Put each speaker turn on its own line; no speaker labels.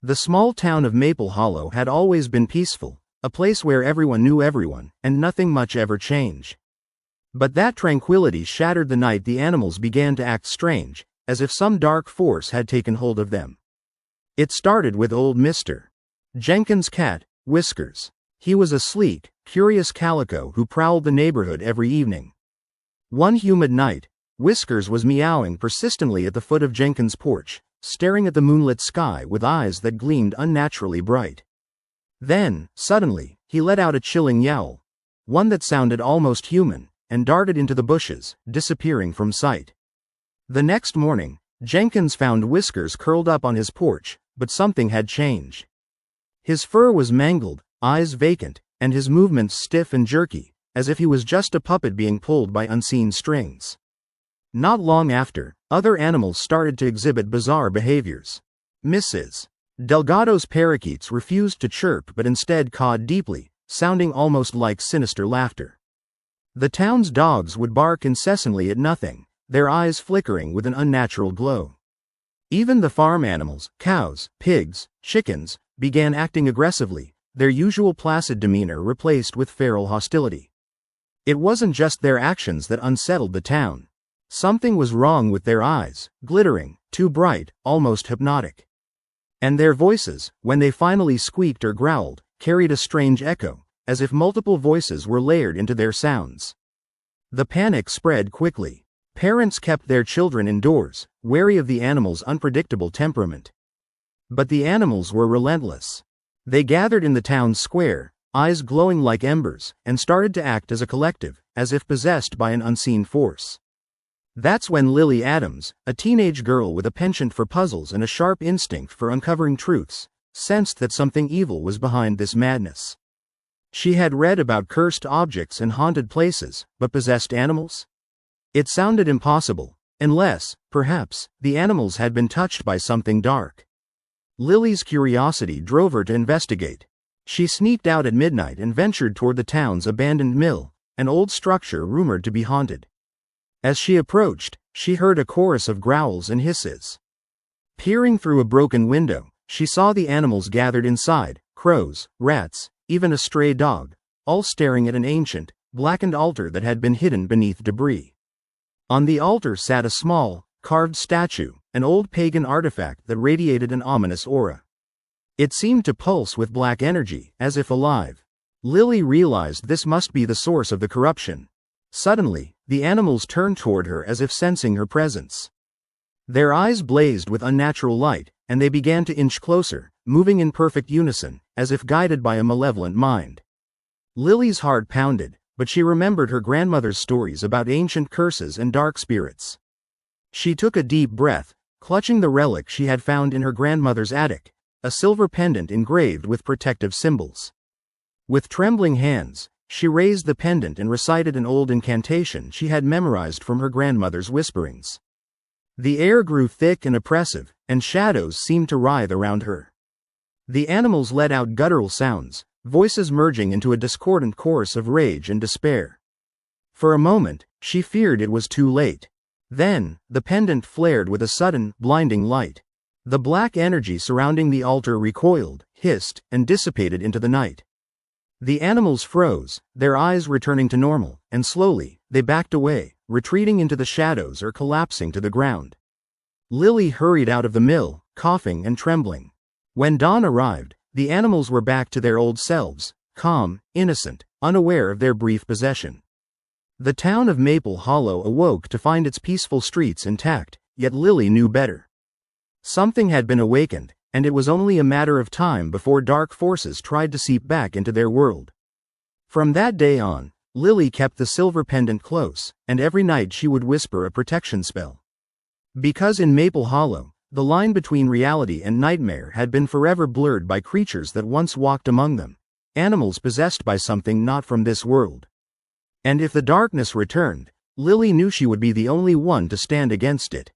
The small town of Maple Hollow had always been peaceful, a place where everyone knew everyone, and nothing much ever changed. But that tranquility shattered the night the animals began to act strange, as if some dark force had taken hold of them. It started with old Mr. Jenkins' cat, Whiskers. He was a sleek, curious calico who prowled the neighborhood every evening. One humid night, Whiskers was meowing persistently at the foot of Jenkins' porch, staring at the moonlit sky with eyes that gleamed unnaturally bright. Then, suddenly, he let out a chilling yowl, one that sounded almost human, and darted into the bushes, disappearing from sight. The next morning, Jenkins found Whiskers curled up on his porch, but something had changed. His fur was mangled, eyes vacant, and his movements stiff and jerky, as if he was just a puppet being pulled by unseen strings. Not long after, other animals started to exhibit bizarre behaviors. Mrs. Delgado's parakeets refused to chirp but instead cawed deeply, sounding almost like sinister laughter. The town's dogs would bark incessantly at nothing, their eyes flickering with an unnatural glow. Even the farm animals, cows, pigs, chickens, began acting aggressively, their usual placid demeanor replaced with feral hostility. It wasn't just their actions that unsettled the town. Something was wrong with their eyes, glittering, too bright, almost hypnotic. And their voices, when they finally squeaked or growled, carried a strange echo, as if multiple voices were layered into their sounds. The panic spread quickly. Parents kept their children indoors, wary of the animals' unpredictable temperament. But the animals were relentless. They gathered in the town square, eyes glowing like embers, and started to act as a collective, as if possessed by an unseen force. That's when Lily Adams, a teenage girl with a penchant for puzzles and a sharp instinct for uncovering truths, sensed that something evil was behind this madness. She had read about cursed objects and haunted places, but possessed animals? It sounded impossible, unless, perhaps, the animals had been touched by something dark. Lily's curiosity drove her to investigate. She sneaked out at midnight and ventured toward the town's abandoned mill, an old structure rumored to be haunted. As she approached, she heard a chorus of growls and hisses. Peering through a broken window, she saw the animals gathered inside, crows, rats, even a stray dog, all staring at an ancient, blackened altar that had been hidden beneath debris. On the altar sat a small, carved statue, an old pagan artifact that radiated an ominous aura. It seemed to pulse with black energy, as if alive. Lily realized this must be the source of the corruption. Suddenly, the animals turned toward her as if sensing her presence. Their eyes blazed with unnatural light, and they began to inch closer, moving in perfect unison, as if guided by a malevolent mind. Lily's heart pounded, but she remembered her grandmother's stories about ancient curses and dark spirits. She took a deep breath, clutching the relic she had found in her grandmother's attic, a silver pendant engraved with protective symbols. With trembling hands, she raised the pendant and recited an old incantation she had memorized from her grandmother's whisperings. The air grew thick and oppressive, and shadows seemed to writhe around her. The animals let out guttural sounds, voices merging into a discordant chorus of rage and despair. For a moment, she feared it was too late. Then, the pendant flared with a sudden, blinding light. The black energy surrounding the altar recoiled, hissed, and dissipated into the night. The animals froze, their eyes returning to normal, and slowly, they backed away, retreating into the shadows or collapsing to the ground. Lily hurried out of the mill, coughing and trembling. When dawn arrived, the animals were back to their old selves, calm, innocent, unaware of their brief possession. The town of Maple Hollow awoke to find its peaceful streets intact, yet Lily knew better. Something had been awakened, and it was only a matter of time before dark forces tried to seep back into their world. From that day on, Lily kept the silver pendant close, and every night she would whisper a protection spell. Because in Maple Hollow, the line between reality and nightmare had been forever blurred by creatures that once walked among them, animals possessed by something not from this world. And if the darkness returned, Lily knew she would be the only one to stand against it.